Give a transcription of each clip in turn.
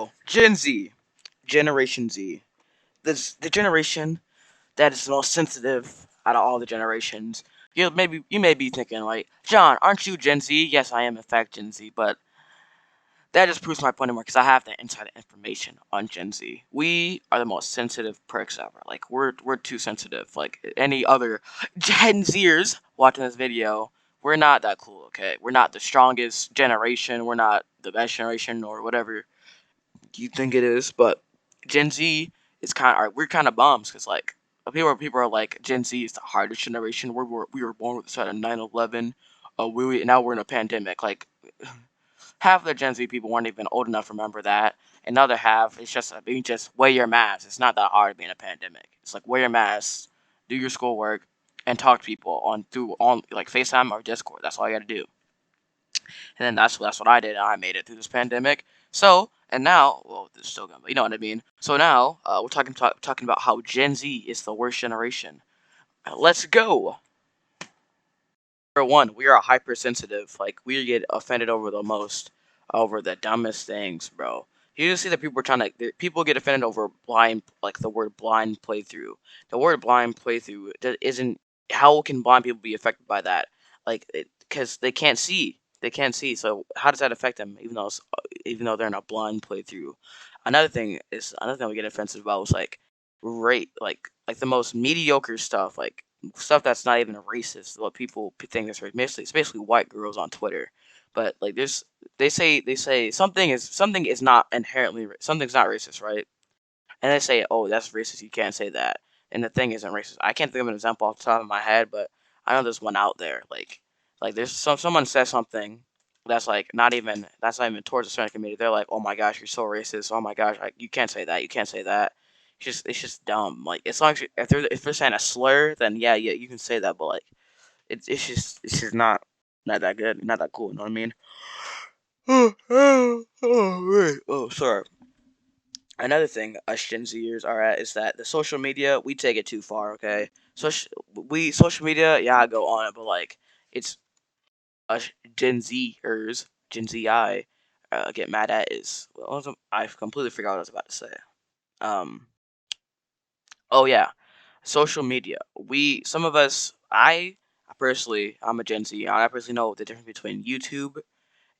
So, Gen Z, Generation Z. This the generation that is the most sensitive out of all the generations. You may be thinking like, John, aren't you Gen Z? Yes, I am in fact Gen Z, but that just proves my point more because I have the inside information on Gen Z. We are the most sensitive pricks ever. Like we're too sensitive. Like any other Gen Zers watching this video, we're not that cool. Okay, we're not the strongest generation. We're not the best generation or whatever you think it is, but Gen Z is we're kind of bums because like people are like Gen Z is the hardest generation. We were born with the start of 9/11. Now we're in a pandemic. Like half of the Gen Z people weren't even old enough to remember that. Another half it's just you just wear your mask. It's not that hard to be in a pandemic. It's like wear your mask, do your schoolwork, and talk to people on like FaceTime or Discord. That's all you got to do. And then that's what I did. I made it through this pandemic. So and now, well, this is still going, but you know what I mean. So now we're talking about how Gen Z is the worst generation. Let's go. Number one, we are hypersensitive. Like we get offended over the most, over the dumbest things, bro. You just see that people get offended over blind, like the word blind playthrough. The word blind playthrough isn't. How can blind people be affected by that? Like, because they can't see. They can't see. So how does that affect them? Even though they're in a blind playthrough. Another thing we get offensive about was like rate, like the most mediocre stuff, like stuff that's not even racist. What people think is racist. It's basically white girls on Twitter. But like they say something is not inherently something's not racist, right? And they say, oh, that's racist. You can't say that. And the thing isn't racist. I can't think of an example off the top of my head, but I know there's one out there. Like there's someone says something that's not even towards a certain community. They're like, oh my gosh, you're so racist. Oh my gosh, you can't say that. You can't say that. It's just dumb. Like as long as if they're saying a slur, then yeah, you can say that. But like it's just not that good, not that cool. You know what I mean? Wait. Oh, sorry. Another thing us Gen Zers are at is that the social media we take it too far. Okay, social media, yeah, I go on it, but like it's us Gen Zi get mad at is I completely forgot what I was about to say. Um, oh yeah, social media. Some of us, I'm a Gen Z. I personally know the difference between YouTube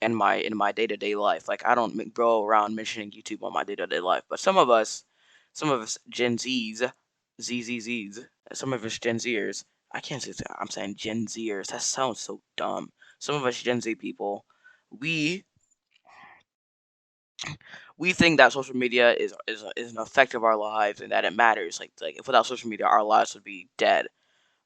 and my in my day to day life. Like I don't go around mentioning YouTube on my day to day life, but some of us Gen ZZZs, some of us Gen Zers. I can't say that. I'm saying Gen Zers. That sounds so dumb. Some of us Gen Z people, we we think that social media is an effect of our lives and that it matters. Like if without social media, our lives would be dead.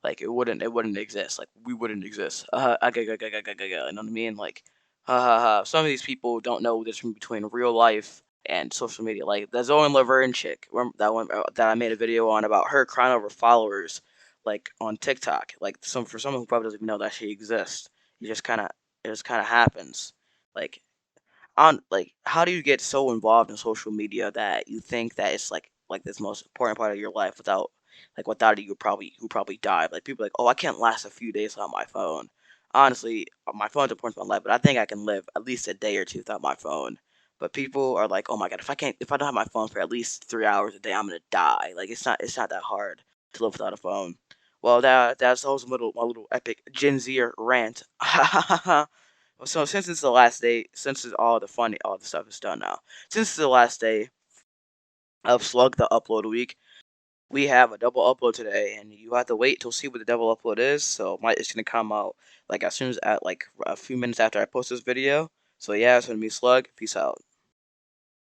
Like it wouldn't exist. Like we wouldn't exist. You know what I mean? Like, ha ha ha. Some of these people don't know the difference between real life and social media. Like the Zoe Laverne chick, remember that one that I made a video on about her crying over followers, like on TikTok. Like for someone who probably doesn't even know that she exists, you just kind of it just kind of happens. Like on like how do you get so involved in social media that you think that it's like this most important part of your life without it you probably die. Like people are like, oh, I can't last a few days without my phone. Honestly, my phone's important to my life, but I think I can live at least a day or two without my phone. But people are like, oh my god, if I don't have my phone for at least 3 hours a day, I'm gonna die. Like it's not that hard to live without a phone. Well, that was my little epic Gen Zer rant. So since all the stuff is done now, since it's the last day of Slug the Upload Week, we have a double upload today, and you have to wait till see what the double upload is. So it's gonna come out like as soon as at like a few minutes after I post this video. So yeah, it's gonna be Slug. Peace out.